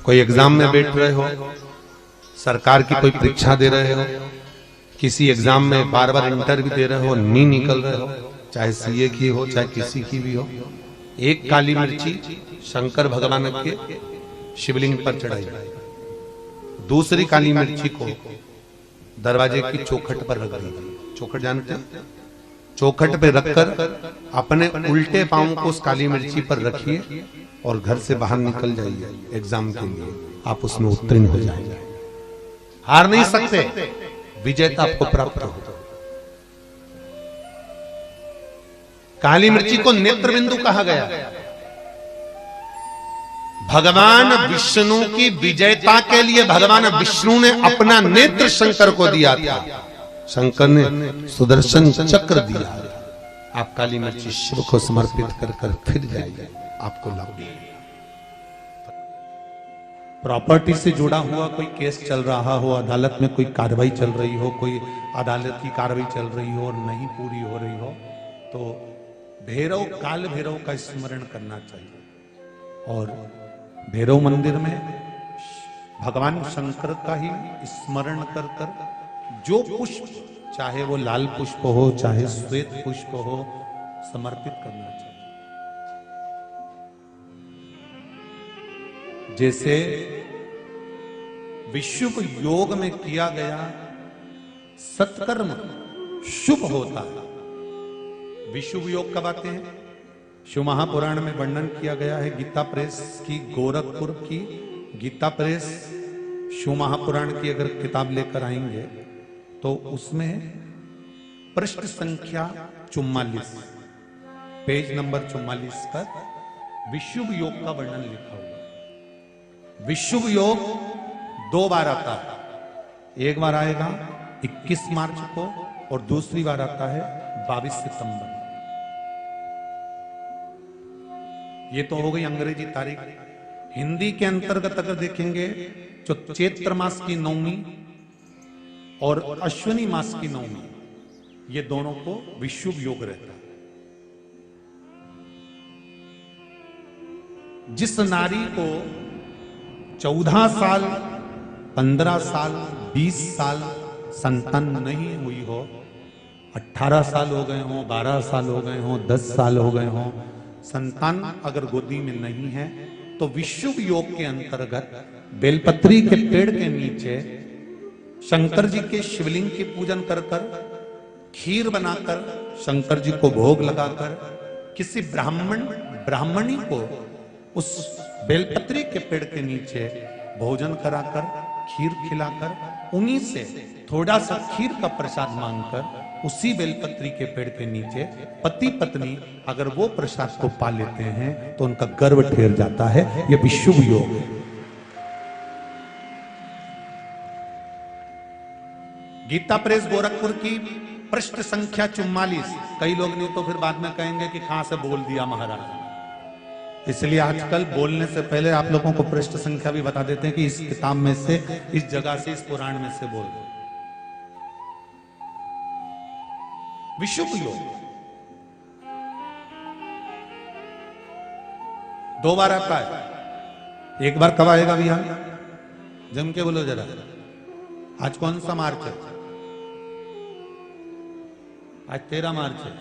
कोई एग्जाम में बैठ रहे हो, सरकार की कोई परीक्षा दे रहे हो, किसी एग्जाम में बार बार इंटरव्यू दे रहे हो, नहीं निकल रहे हो, चाहे सीए की हो चाहे किसी की भी हो, एक काली मिर्ची शंकर भगवान के शिवलिंग पर चढ़ाई, दूसरी काली मिर्ची को दरवाजे की चौखट पर रख दी। चौखट जानते हैं? चौखट पे रखकर अपने उल्टे पांव को उस काली मिर्ची पर रखिए और घर से बाहर निकल जाइए एग्जाम के लिए, आप उसमें उत्तीर्ण हो जाएंगे। हार नहीं सकते, विजेता आपको प्राप्त हो। काली मिर्ची को नेत्र बिंदु कहा गया। भगवान विष्णु की विजयता के लिए भगवान विष्णु ने अपना नेत्र शंकर को दिया था। शंकर ने सुदर्शन चक्र दिया। आप काली मिर्ची शिव को समर्पित कर फिर जाइए, आपको लाभ। प्रॉपर्टी से जुड़ा हुआ कोई केस चल रहा हो, अदालत में कोई कार्रवाई चल रही हो, कोई अदालत की कार्रवाई चल रही हो और नहीं पूरी हो रही हो, तो भैरव, काल भैरव का स्मरण करना चाहिए। और भैरव मंदिर में भगवान शंकर का ही स्मरण कर कर जो पुष्प, चाहे वो लाल पुष्प हो चाहे श्वेत पुष्प हो, समर्पित करना चाहिए। जैसे विशुभ योग में किया गया सत्कर्म शुभ होता है। विशुभ योग कब आते हैं? शिव महापुराण में वर्णन किया गया है। गीता प्रेस की, गोरखपुर की गीता प्रेस शिव महापुराण की अगर किताब लेकर आएंगे तो उसमें पृष्ठ संख्या 44, पेज नंबर 44 पर विशुभ योग का वर्णन लिखा हुआ। विशुभ योग 2 बार आता है। एक बार आएगा 21 मार्च को और दूसरी बार आता है 22 सितंबर। ये तो हो गई अंग्रेजी तारीख। हिंदी के अंतर्गत अगर देखेंगे तो चैत्र मास की नवमी और अश्विनी मास की नवमी, ये दोनों को विशुभ योग रहता है। जिस नारी को 14 साल, 15 साल, 20 साल संतान नहीं हुई हो, 18 साल हो गए हों, 12 साल हो गए हों, 10 साल हो गए हों, संतान अगर गोदी में नहीं है, तो विशुभ योग के अंतर्गत बेलपत्री के पेड़ के नीचे शंकर जी के शिवलिंग की पूजन कर कर, खीर बनाकर शंकर जी को भोग लगाकर, किसी ब्राह्मणी को उस बेलपत्री के पेड़ के नीचे भोजन कराकर, खीर खिलाकर, उन्हीं से थोड़ा सा खीर का प्रसाद मांगकर, उसी बेलपत्री के पेड़ के नीचे पति पत्नी अगर वो प्रसाद को पा लेते हैं तो उनका गर्व ठहर जाता है। यह विशुभ योग है। गीता प्रेस गोरखपुर की पृष्ठ संख्या 44। कई लोग नहीं तो फिर बाद में कहेंगे कि कहां से बोल दिया महाराज। इसलिए आजकल बोलने से पहले आप लोगों को पृष्ठ संख्या भी बता देते हैं कि इस किताब में से, इस जगह से, इस पुराण में से बोल दो। विशुभ योग 2 बार आता है। एक बार कब आएगा भैया? जम के बोलो जरा। आज कौन सा मार्च है? आज 13 मार्च है।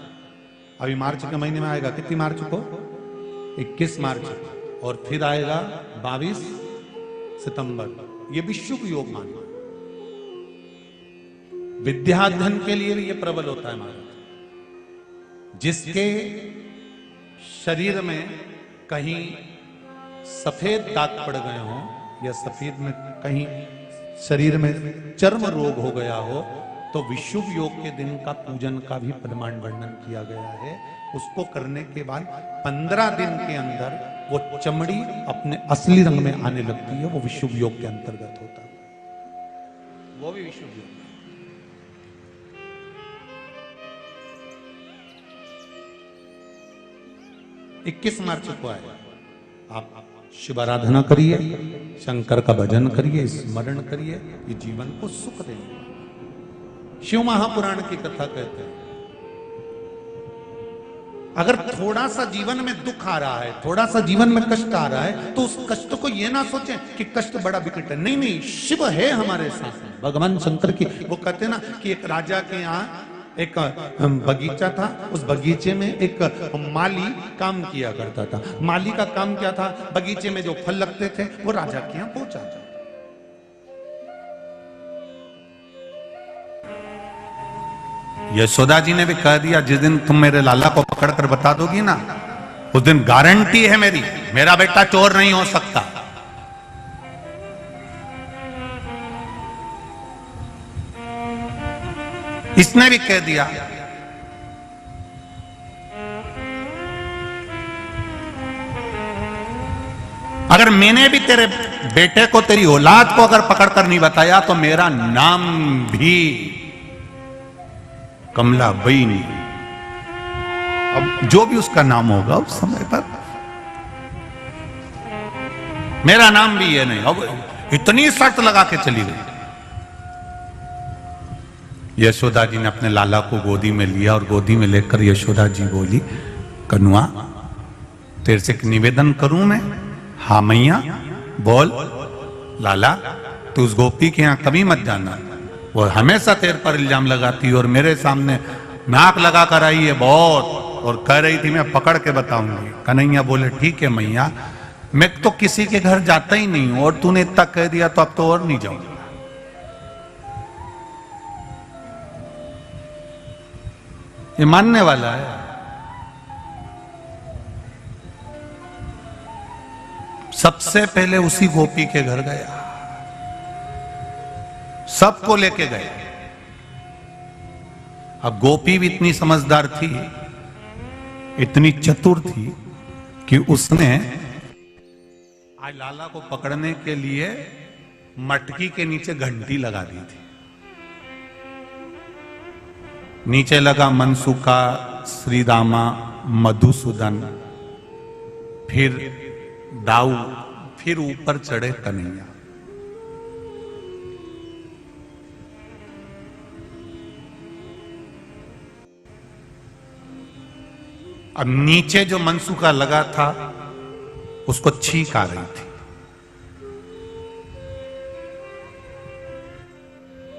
अभी मार्च के महीने में आएगा। कितनी मार्च को? 21 मार्च को। और फिर आएगा 22 सितंबर। ये विशुभ योग माना। विद्याध्ययन के लिए भी ये प्रबल होता है महाराज। जिसके शरीर में कहीं सफेद दाग पड़ गए हों या सफेद में कहीं शरीर में चर्म रोग हो गया हो, तो विशुभ योग के दिन का पूजन का भी प्रमाण वर्णन किया गया है। उसको करने के बाद 15 दिन के अंदर वो चमड़ी अपने असली रंग में आने लगती है। वो विशुभ योग के अंतर्गत होता है। वो भी विशुभ योग। 21 मार्च को आए। आप शिव आराधना करिए, शंकर का भजन करिए, स्मरण करिए, ये जीवन को सुख देंगे। शिव महापुराण की कथा कहते हैं अगर थोड़ा सा जीवन में दुख आ रहा है, थोड़ा सा जीवन में कष्ट आ रहा है, तो उस कष्ट को ये ना सोचें कि कष्ट बड़ा विकट है। नहीं नहीं, शिव है हमारे साथ। भगवान शंकर की वो कहते ना कि एक राजा के यहाँ एक बगीचा था, उस बगीचे में एक माली काम किया करता था। माली का काम क्या था? बगीचे में जो फल लगते थे वो राजा के यहाँ पहुंचाता। यशोदा जी ने भी कह दिया, जिस दिन तुम मेरे लाला को पकड़ कर बता दोगी ना, उस दिन गारंटी है मेरी, मेरा बेटा चोर नहीं हो सकता। इसने भी कह दिया। अगर मैंने भी तेरे बेटे को, तेरी औलाद को अगर पकड़कर नहीं बताया तो मेरा नाम भी कमला बई नहीं। अब जो भी उसका नाम होगा उस समय पर, मेरा नाम भी ये नहीं। अब इतनी शर्त लगा के चली गई। यशोदा जी ने अपने लाला को गोदी में लिया और गोदी में लेकर यशोदा जी बोली, कनुआ तेरे से एक निवेदन करूं मैं? हाँ मैया बोल। लाला तू उस गोपी के यहां कभी मत जाना, वो हमेशा तेरे पर इल्जाम लगाती है और मेरे सामने नाक लगा कर आई है बहुत, और कह रही थी मैं पकड़ के बताऊंगी। कन्हैया बोले ठीक है मैया, मैं तो किसी के घर जाता ही नहीं हूं और तूने इतना कह दिया तो अब तो और नहीं जाऊंगा। ये मानने वाला है। सबसे पहले उसी गोपी के घर गया, सबको लेके गए। अब गोपी भी इतनी समझदार थी, इतनी चतुर थी कि उसने आज लाला को पकड़ने के लिए मटकी के नीचे घंटी लगा दी थी। नीचे लगा मनसुका, श्रीदामा, मधुसूदन, फिर दाऊ, फिर ऊपर चढ़े कन्हैया। अब नीचे जो मनसुका लगा था उसको छींक आ रही थी।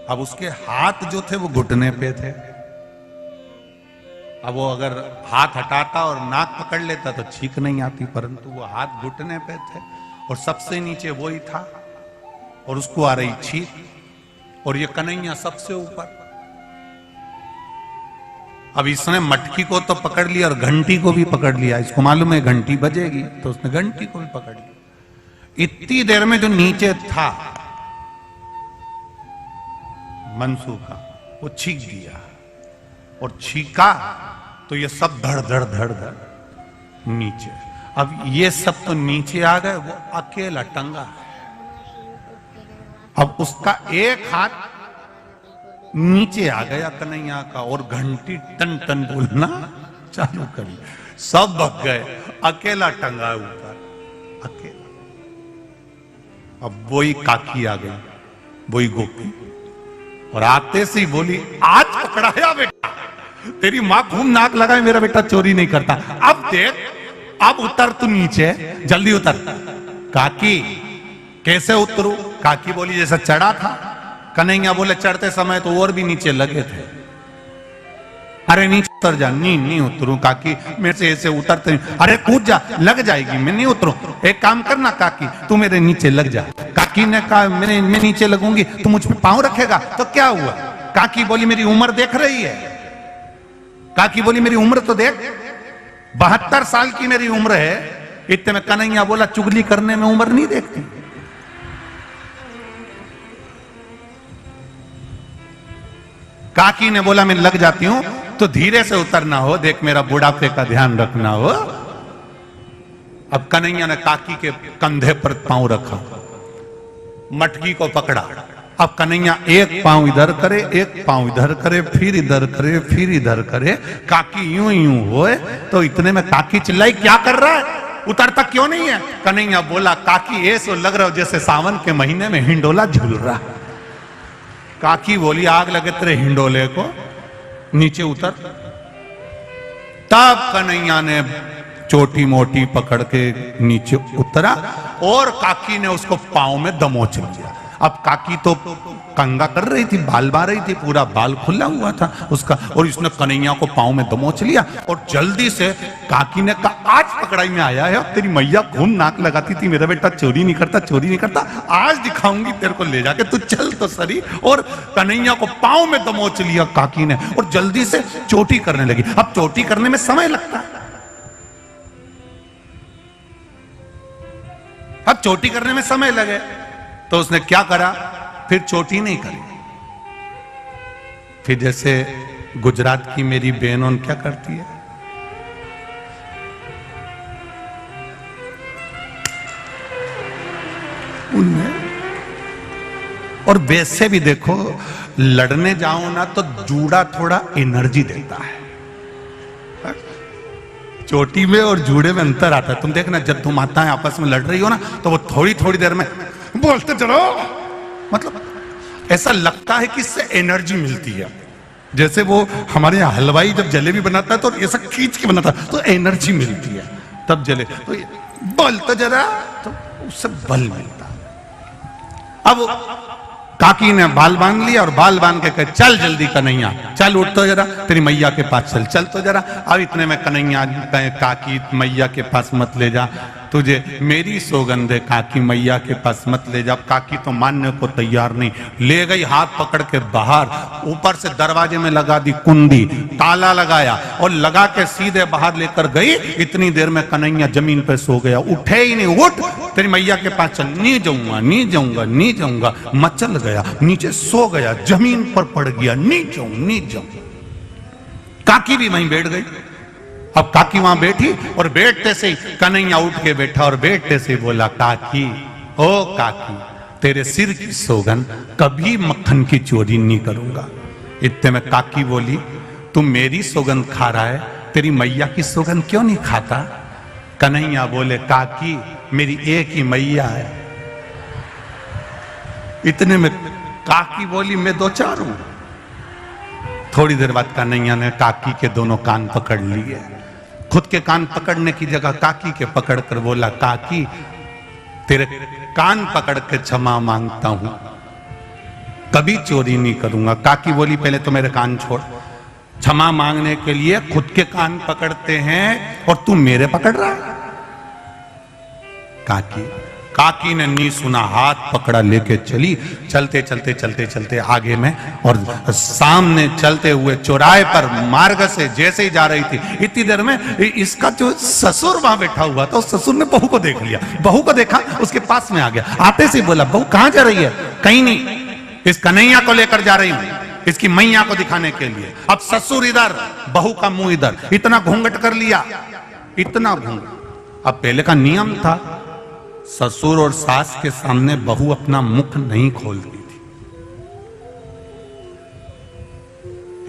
अब उसके हाथ जो थे वो घुटने पे थे। अब वो अगर हाथ हटाता और नाक पकड़ लेता तो छींक नहीं आती, परंतु वो हाथ घुटने पे थे और सबसे नीचे वो ही था और उसको आ रही छींक, और ये कन्हैया सबसे ऊपर। अब इसने मटकी को तो पकड़ लिया और घंटी को भी पकड़ लिया। इसको मालूम है घंटी बजेगी, तो उसने घंटी को भी पकड़ लिया। इतनी देर में जो नीचे था मनसूखा, वो छींक दिया, और छींका तो ये सब धड़ धड़ धड़ धड़ नीचे। अब ये सब तो नीचे आ गए, वो अकेला टंगा है। अब उसका एक हाथ नीचे आ गया कन्हैया का, और घंटी टन टन बोलना चालू करी। सब भग गए, अकेला टंगा ऊपर, अकेला। अब वही काकी आ गई, वही गोपी, और आते से ही बोली, आज पकड़ाया बेटा, तेरी मां खूब नाक लगाए, मेरा बेटा चोरी नहीं करता। अब देख, अब उतर तू नीचे, जल्दी उतर। काकी कैसे उतरू? काकी बोली जैसा चढ़ा था। कन्हैया बोले चढ़ते समय तो और भी नीचे लगे थे। अरे नीचे उतर जा। नहीं उतरू काकी, मेरे से ऐसे उतरते नहीं। अरे कूद जा, लग जाएगी, मैं नहीं उतरू। एक काम करना काकी, तू मेरे नीचे लग जा। काकी ने कहा मैं नीचे लगूंगी, तू मुझ पे पांव रखेगा तो क्या हुआ? काकी बोली मेरी उम्र देख रही है? काकी बोली मेरी उम्र तो देख, 72 साल की मेरी उम्र है। इतने में कन्हैया बोला चुगली करने में उम्र नहीं देखती। काकी ने बोला मैं लग जाती हूं तो धीरे से उतरना हो, देख मेरा बुढ़ापे का ध्यान रखना हो। अब कन्हैया ने काकी के कंधे पर पांव रखा, मटकी को पकड़ा। अब कन्हैया एक पांव इधर करे, एक पांव इधर करे, फिर इधर करे, फिर इधर करे। काकी यूं यूं होए तो इतने में काकी चिल्लाई, क्या कर रहा है, उतरता क्यों नहीं है? कन्हैया बोला काकी ऐसो लग रहा हो जैसे सावन के महीने में हिंडोला झूल रहा। काकी बोली आग लगे तेरे हिंडोले को, नीचे उतर। तब कन्हैया ने छोटी मोटी पकड़ के नीचे उतरा और काकी ने उसको पांव में दमोच लिया। अब काकी तो कंगा कर रही थी, बाल बा रही थी, पूरा बाल खुला हुआ था उसका, और इसने कन्हैया को पांव में दमोच लिया। और जल्दी से काकी ने कहा, आज पकड़ाई में आया है, तेरी मैया खून नाक लगाती थी मेरा बेटा चोरी नहीं करता, चोरी नहीं करता, आज दिखाऊंगी तेरे को ले जाके, तू चल तो सही। और कन्हैया को पांव में दमोच लिया काकी ने और जल्दी से चोटी करने लगी। अब चोटी करने में समय लगता है, अब चोटी करने में समय लगे तो उसने क्या करा, फिर चोटी नहीं करी। फिर जैसे गुजरात की मेरी बहन क्या करती है, उनमें, और वैसे भी देखो लड़ने जाओ ना तो जूड़ा थोड़ा एनर्जी देता है। चोटी में और जूड़े में अंतर आता है। तुम देखना जब तुम माताएं आपस में लड़ रही हो ना तो वो थोड़ी थोड़ी देर में बोलते चलो, मतलब ऐसा लगता है कि इससे एनर्जी मिलती है। जैसे वो हमारे यहाँ हलवाई जब जलेबी बनाता है तो ऐसा खींच के बनाता है तो एनर्जी मिलती है, तब जले तो बल तो जरा तो उससे बल मिलता। अब काकी ने बाल बांध लिया और बाल बांध के कहे, चल जल्दी कन्हैया, चल उठ तो जरा, तेरी मैया के पास चल, चल तो जरा। अब इतने में कन्हैया कहे, काकी मैया के पास मत ले जा, तुझे मेरी सौगंध है, काकी मैया के पास मत ले जा। काकी तो मानने को तैयार नहीं, ले गई हाथ पकड़ के बाहर, ऊपर से दरवाजे में लगा दी कुंडी, ताला लगाया और लगा के सीधे बाहर लेकर गई। इतनी देर में कन्हैया जमीन पे सो गया, उठे ही नहीं, उठ तेरी मैया के पास चल। नहीं जाऊंगा, नहीं जाऊंगा, नहीं जाऊंगा, मचल गया, नीचे सो गया, जमीन पर पड़ गया, नहीं जाऊं, नहीं जाऊं। काकी भी वहीं बैठ गई। अब काकी वहां बैठी और बैठते से ही कन्हैया उठ के बैठा और बैठते से बोला, काकी, ओ काकी, तेरे सिर की सौगंध कभी मक्खन की चोरी नहीं करूंगा। इतने में काकी बोली, तुम मेरी सौगंध खा रहा है, तेरी मैया की सौगंध क्यों नहीं खाता? कन्हैया बोले, काकी मेरी एक ही मैया है। इतने में काकी बोली, मैं दो चार हूं। थोड़ी देर बाद कन्हैया ने काकी के दोनों कान पकड़ लिए, खुद के कान पकड़ने की जगह काकी के पकड़कर बोला, काकी तेरे कान पकड़ के क्षमा मांगता हूं, कभी चोरी नहीं करूंगा। काकी बोली, पहले तो मेरे कान छोड़, क्षमा मांगने के लिए खुद के कान पकड़ते हैं और तू मेरे पकड़ रहा है। काकी ने नहीं सुना, हाथ पकड़ा लेके चली। चलते चलते चलते चलते आगे में और सामने चलते हुए चौराहे पर मार्ग से जैसे ही जा रही थी, इतनी देर में इसका जो ससुर वहां बैठा हुआ था, उस ससुर ने बहू को देख लिया। बहू को देखा, उसके पास में आ गया, आते से बोला, बहू कहां जा रही है? कहीं नहीं, इस कन्हैया को लेकर जा रही हूं, इसकी मैया को दिखाने के लिए। अब ससुर इधर, बहू का मुंह इधर, इतना घूंघट कर लिया, इतना घूंघट। अब पहले का नियम था, ससुर और सास के सामने बहू अपना मुख नहीं खोलती थी।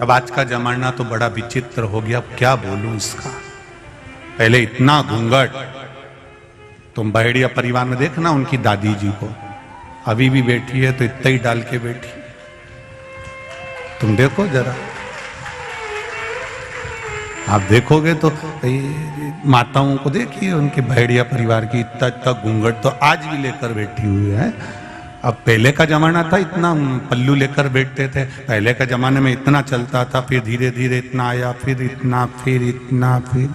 अब आज का जमाना तो बड़ा विचित्र हो गया, अब क्या बोलूं इसका। पहले इतना घूंघट, तुम बहेड़िया परिवार में देखना उनकी दादी जी को, अभी भी बैठी है तो इतना ही डाल के बैठी, तुम देखो जरा, आप देखोगे तो माताओं को देखिए, उनके भेड़िया परिवार की इतना इतना घूंघट तो आज भी लेकर बैठी हुई है। अब पहले का जमाना था, इतना पल्लू लेकर बैठते थे, पहले का जमाने में इतना चलता था, फिर धीरे धीरे इतना आया, फिर इतना, फिर इतना, फिर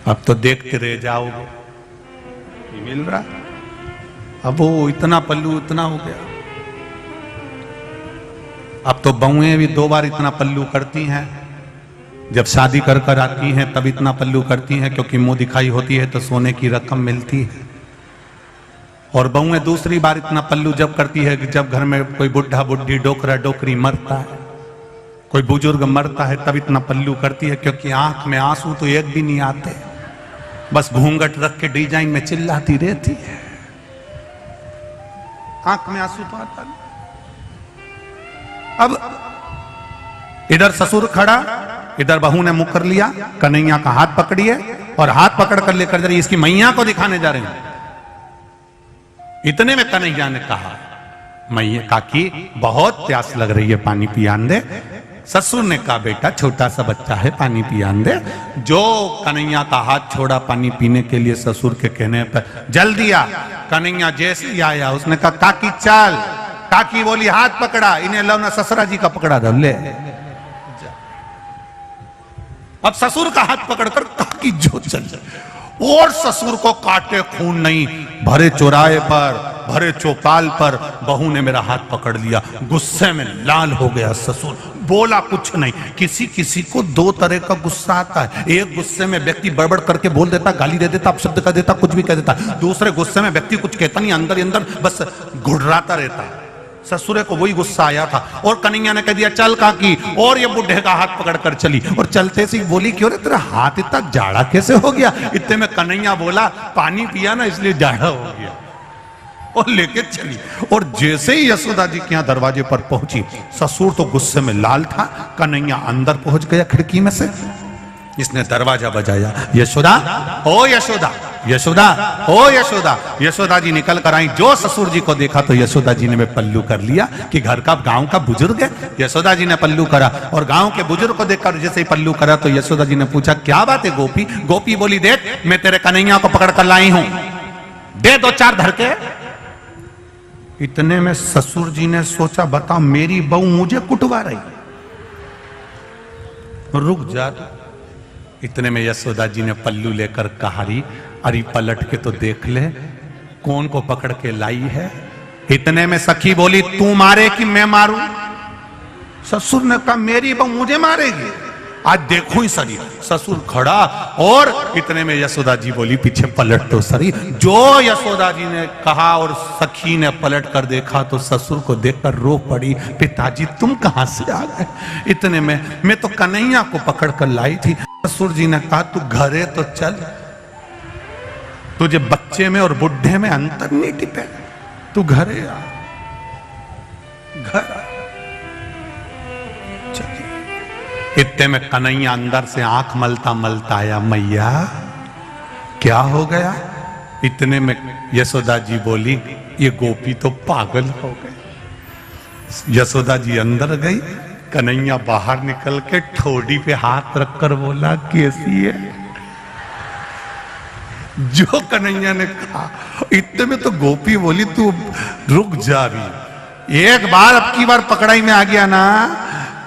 अब तो देखते रह जाओगे, मिल रहा। अब वो इतना पल्लू इतना हो गया। अब तो बहुएं भी 2 बार इतना पल्लू करती हैं, जब शादी कर कर आती हैं तब इतना पल्लू करती हैं, क्योंकि मुंह दिखाई होती है तो सोने की रकम मिलती है। और बहुएं दूसरी बार इतना पल्लू जब करती है कि जब घर में कोई बुढ़ा बुढ़ी डोकरा डोकरी मरता है, कोई बुजुर्ग मरता है, तब इतना पल्लू करती है, क्योंकि आंख में आंसू तो एक भी नहीं आते, बस घूंघट रख के डिजाइन में चिल्लाती रहती है, आंख में आंसू तो आता नहीं। अब इधर ससुर खड़ा, इधर बहू ने मुख कर लिया, कन्हैया का हाथ पकड़िए और हाथ पकड़ कर लेकर जा रही, इसकी मैया को दिखाने जा रहे हैं। इतने में कन्हैया ने कहा, मैया काकी बहुत प्यास लग रही है, पानी पियान दे। ससुर ने कहा बेटा छोटा सा बच्चा है, पानी पियान दे। जो कन्हैया का हाथ छोड़ा पानी पीने के लिए ससुर के कहने पर, जल्दी आ। कन्हैया जैसे ही आया उसने कहा काकी चल। काकी बोली हाथ पकड़ा, इन्हें लो ना ससुरा जी का पकड़ा दो ले। अब ससुर का हाथ पकड़कर काकी जो चल और ससुर को काटे खून नहीं, भरे चौराहे पर, भरे चौपाल पर बहू ने मेरा हाथ पकड़ लिया। गुस्से में लाल हो गया ससुर, बोला कुछ नहीं। किसी किसी को दो तरह का गुस्सा आता है। एक गुस्से में व्यक्ति बड़बड़ करके बोल देता, गाली दे देता, अपशब्द कर देता, कुछ भी कह देता। दूसरे गुस्से में व्यक्ति कुछ कहता नहीं, अंदर ही अंदर बस घुड़राता रहता है। ससुरे को वही गुस्सा आया था और कन्हैया ने कह दिया चल काकी, और ये बुढ़े का हाथ पकड़कर चली। और चलते से बोली क्यों रे तेरा हाथ इतना जाड़ा कैसे हो गया? इतने में कन्हैया बोला पानी पिया ना इसलिए जाड़ा हो गया, और लेके चली। और जैसे ही यशोदा जी के यहाँ दरवाजे पर पहुंची, ससुर तो गुस्से में लाल था, कन्हैया अंदर पहुंच गया खिड़की में से। इसने दरवाजा बजाया, यशोदा ओ यशोदा, यशोदा ओ यशोदा। यशोदा जी निकल कर आई। जो ससुर जी को देखा तो यशोदा जी ने भी पल्लू कर लिया कि घर का गांव का बुजुर्ग है। यशोदा जी ने पल्लू करा और गांव के बुजुर्ग को देखकर जैसे ही पल्लू करा तो यशोदा जी ने पूछा क्या बात है गोपी? गोपी बोली देख मैं तेरे कन्हैया को पकड़ कर लाई हूं, दे दो चार धड़के। इतने में ससुर जी ने सोचा बता मेरी बहू मुझे कुटवा रही, रुक जा। इतने में यशोदा जी ने पल्लू लेकर कहारी, अरे पलट के तो देख ले कौन को पकड़ के लाई है। इतने में सखी बोली तू मारे कि मैं मारूं? ससुर ने कहा मेरी बहू मुझे मारेगी, आज देखो ही सरी। ससुर खड़ा और इतने में यशोदा जी बोली पीछे पलट तो सरी। जो यशोदा जी ने कहा और सखी ने पलट कर देखा तो ससुर को देखकर रो पड़ी, पिताजी तुम कहां से आ गए? इतने में मैं तो कन्हैया को पकड़ कर लाई थी। ससुर जी ने कहा तू घरे तो चल, तुझे बच्चे में और बुढ़े में अंतर नहीं टिपे, तू घरे आ, घर आ। इतने में कन्हैया अंदर से आंख मलता मलता आया, मैया क्या हो गया? इतने में यशोदा जी बोली ये गोपी तो पागल हो गई। यशोदा जी अंदर गई, कन्हैया बाहर निकल के ठोड़ी पे हाथ रखकर बोला कैसी है? जो कन्हैया ने कहा, इतने में तो गोपी बोली तू रुक जा रही, एक बार अब की बार पकड़ाई में आ गया ना,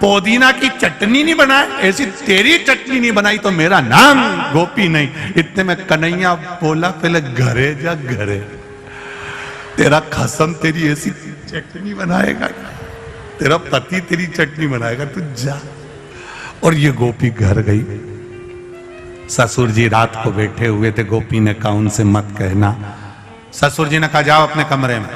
पुदीना की चटनी नहीं बनाए, ऐसी तेरी चटनी नहीं बनाई तो मेरा नाम गोपी नहीं। इतने में कन्हैया बोला पहले घरे जा, घरे तेरा खसम तेरी ऐसी चटनी बनाएगा, तेरा पति तेरी चटनी बनाएगा, तू जा। और ये गोपी घर गई। ससुर जी रात को बैठे हुए थे, गोपी ने कहा उनसे मत कहना। ससुर जी ने कहा जाओ अपने कमरे में।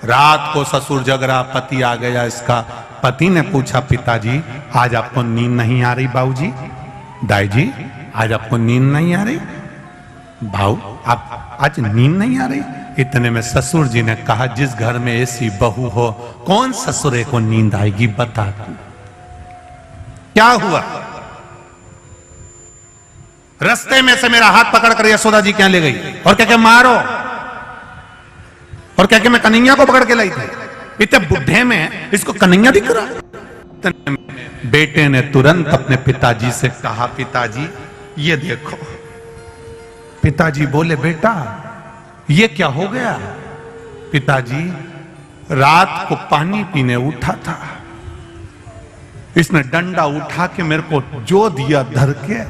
रात को ससुर जग रहा, पति आ गया इसका। पति ने पूछा पिताजी आज आपको नींद नहीं आ रही? बाबूजी, दाई जी आज आपको नींद नहीं आ रही? भाऊ आप आज नींद नहीं आ रही? इतने में ससुर जी ने कहा जिस घर में ऐसी बहू हो कौन ससुरे को नींद आएगी बता तू। क्या हुआ? रास्ते में से मेरा हाथ पकड़कर यशोदा जी क्या ले गई और क्या क्या मारो, और क्या क्या मैं कन्हैया को पकड़ के लाई थी। इतने बुढ़े में इसको कन्हैया दिख रहा। बेटे ने तुरंत अपने पिताजी से कहा पिताजी ये देखो। पिताजी बोले बेटा ये क्या हो गया? पिताजी रात को पानी पीने उठा था, इसने डंडा उठा के मेरे को जो दिया धर के।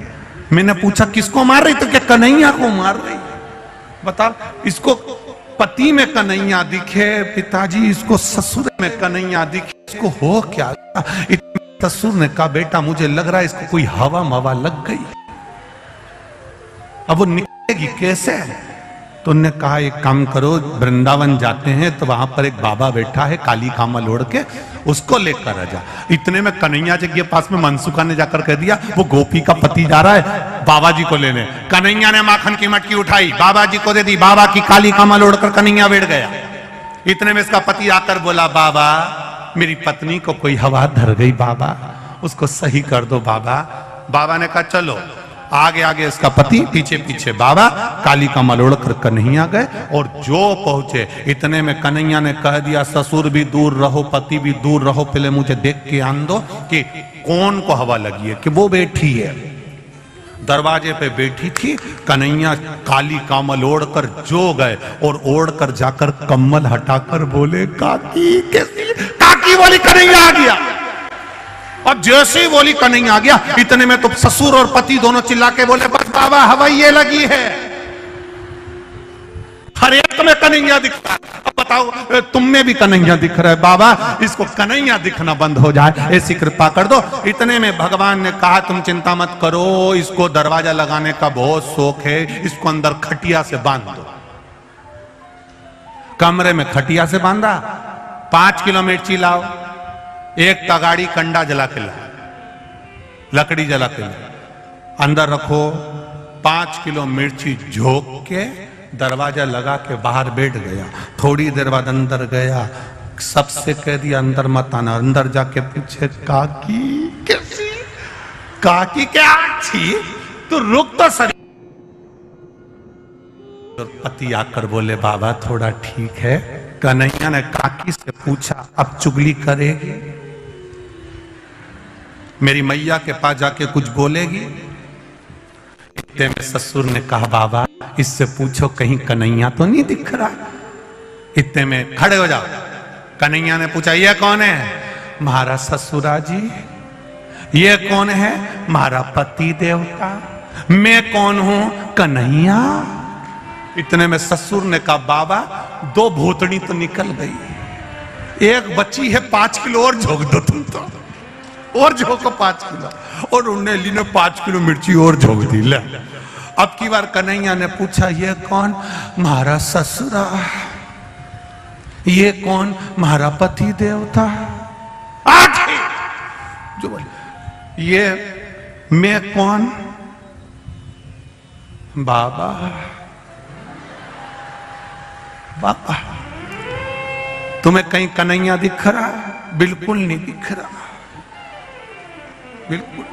मैंने पूछा किसको मार रही? तो क्या कन्हैया को मार रही? बता, इसको पति में कन्हैया दिखे पिताजी, इसको ससुर में कन्हैया दिखे, इसको हो क्या? ससुर ने कहा बेटा मुझे लग रहा है इसको कोई हवा मवा लग गई, अब वो निकलेगी कैसे? तो उन्होंने कहा एक काम करो वृंदावन जाते हैं तो वहां पर एक बाबा बैठा है काली कामल ओढ़ के, उसको लेकर आ जा। इतने में कन्हैया जी के पास में मनसुखा ने जाकर कह दिया वो गोपी का पति जा रहा है बाबा जी को लेने। कन्हैया ने माखन की मटकी उठाई बाबा जी को दे दी, बाबा की काली कामल ओढ़कर कन्हैया बैठ गया। इतने में इसका पति आकर बोला बाबा मेरी पत्नी को कोई हवा धर गई बाबा, उसको सही कर दो बाबा। बाबा ने कहा चलो आगे आगे इसका पति, पीछे पीछे बाबा, काली का मलोड़ कर कन्हैया गए। और जो पहुंचे इतने में कन्हैया ने कह दिया, ससुर भी दूर रहो, पति भी दूर रहो, पहले मुझे देख के आन दो कि कौन को हवा लगी है, कि वो बैठी है। दरवाजे पे बैठी थी कन्हैया, काली कामल ओढ़कर जो गए और ओढ़कर जाकर कम्बल हटाकर बोले, काकी कैसी? काकी बोली, कन्हैया आ गया। अब जैसे ही बोली कन्हैया आ गया, इतने में तो ससुर और पति दोनों चिल्ला के बोले, बस बाबा हवाई ये लगी है। हर एक में कन्हैया दिख रहा है। अब बताओ, तुम में भी कन्हैया दिख रहा है। बाबा इसको कन्हैया दिखना बंद हो जाए, ऐसी कृपा कर दो। इतने में भगवान ने कहा, तुम चिंता मत करो, इसको दरवाजा लगाने का बहुत शौक है, इसको अंदर खटिया से बांध दो। कमरे में खटिया से बांधा, 5 किलो मिर्ची लाओ, एक तगाड़ी कंडा जला के लाओ, लकड़ी जला के लाओ, अंदर रखो। 5 किलो मिर्ची झोंक के दरवाजा लगा के बाहर बैठ गया। थोड़ी देर बाद अंदर गया, सबसे कह दिया अंदर मत आना। अंदर जाके पूछे, काकी कैसी? काकी क्या थी? तू रुक तो सही। पति आकर बोले, बाबा थोड़ा ठीक है। कन्हैया ने काकी से पूछा, अब चुगली करेगी? मेरी मैया के पास जाके कुछ बोलेगी? इतने में ससुर ने कहा, बाबा इससे पूछो कहीं कन्हैया तो नहीं दिख रहा। इतने में खड़े हो जाओ। कन्हैया ने पूछा, ये कौन है? महाराज ससुरा जी। ये कौन है? महारा पति देवता। मैं कौन हूं? कन्हैया। इतने में ससुर ने कहा, बाबा 2 भूतनी तो निकल गई, एक बच्ची है, 5 किलो और झोंक दो तुम तो, और झोंको 5 किलो। और उन्हें ने 5 किलो मिर्ची और झोंक दी। ले अब की बार कन्हैया ने पूछा, ये कौन? महारा ससुरा। ये कौन? महारा पति देवता। आज जो बोले, ये मैं कौन? बाबा। बाबा तुम्हें कहीं कन्हैया दिख रहा? बिल्कुल नहीं दिख रहा, बिल्कुल।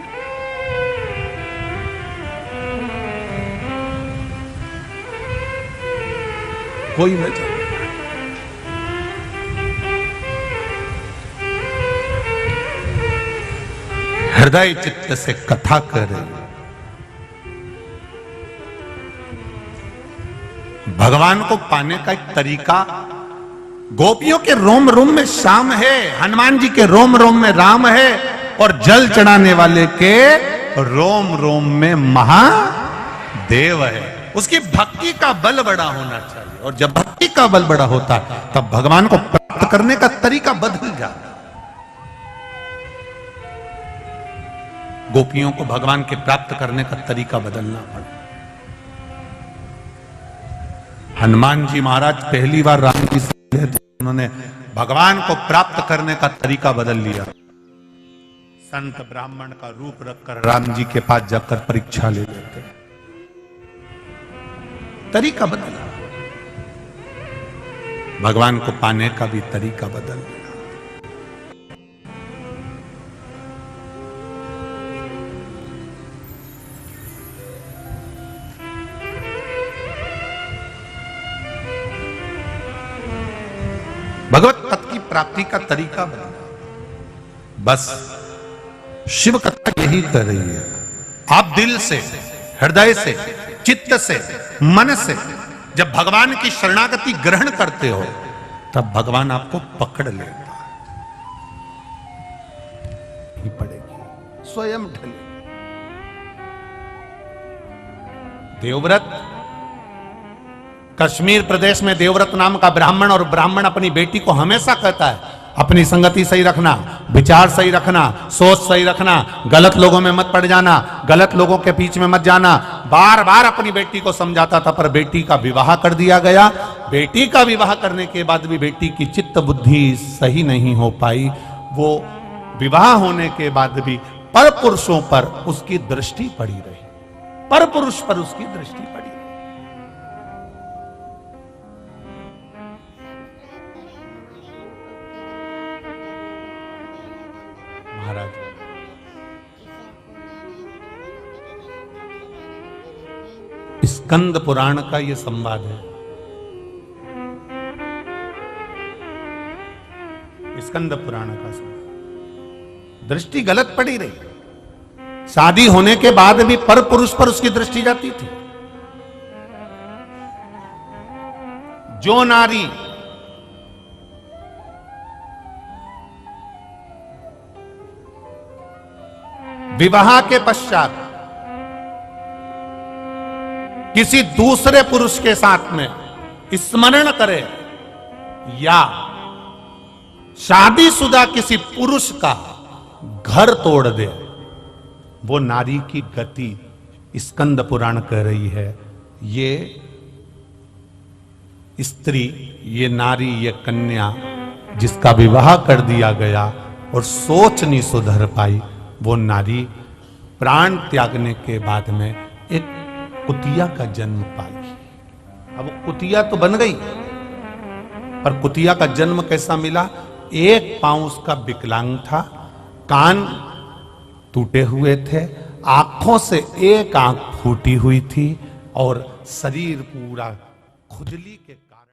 कोई नहीं। हृदय चित्त से कथा करे, भगवान को पाने का एक तरीका। गोपियों के रोम रोम में श्याम है, हनुमान जी के रोम रोम में राम है, और जल चढ़ाने वाले के रोम रोम में महादेव है। उसकी भक्ति का बल बड़ा होना चाहिए, और जब भक्ति का बल बड़ा होता है तब भगवान को प्राप्त करने का तरीका बदल जाता। गोपियों को भगवान के प्राप्त करने का तरीका बदलना पड़ा। हनुमान जी महाराज पहली बार राम जी से मिले थे, उन्होंने भगवान को प्राप्त करने का तरीका बदल लिया। संत ब्राह्मण का रूप रखकर राम जी के पास जाकर परीक्षा ले लेते, तरीका बदला। भगवान को पाने का भी तरीका बदल गया। भगवत पद की प्राप्ति का तरीका बदला। बस शिव कथा यही कर रही है। आप दिल से, हृदय से, चित्त से, मन से जब भगवान की शरणागति ग्रहण करते हो, तब भगवान आपको पकड़ लेगा। ही पड़ेगी, स्वयं ढले। देवव्रत, कश्मीर प्रदेश में देवव्रत नाम का ब्राह्मण, और ब्राह्मण अपनी बेटी को हमेशा कहता है, अपनी संगति सही रखना, विचार सही रखना, सोच सही रखना, गलत लोगों में मत पड़ जाना, गलत लोगों के बीच में मत जाना। बार बार अपनी बेटी को समझाता था, पर बेटी का विवाह कर दिया गया। बेटी का विवाह करने के बाद भी बेटी की चित्त बुद्धि सही नहीं हो पाई। वो विवाह होने के बाद भी पर पुरुषों पर उसकी दृष्टि पड़ी रही, पर पुरुष पर उसकी दृष्टि पड़ी। महाराज स्कंद पुराण का ये संवाद है। स्कंद पुराण का संवाद। दृष्टि गलत पड़ी रही। शादी होने के बाद भी पर पुरुष पर उसकी दृष्टि जाती थी। जो नारी विवाह के पश्चात किसी दूसरे पुरुष के साथ में स्मरण करे या शादीशुदा किसी पुरुष का घर तोड़ दे, वो नारी की गति स्कंद पुराण कह रही है। ये स्त्री, ये नारी, ये कन्या जिसका विवाह कर दिया गया और सोच नहीं सुधर पाई, वो नारी प्राण त्यागने के बाद में एक कुतिया का जन्म पाई। अब कुतिया तो बन गई, पर कुतिया का जन्म कैसा मिला? एक पांव उसका विकलांग था, कान टूटे हुए थे, आंखों से एक आंख फूटी हुई थी और शरीर पूरा खुजली के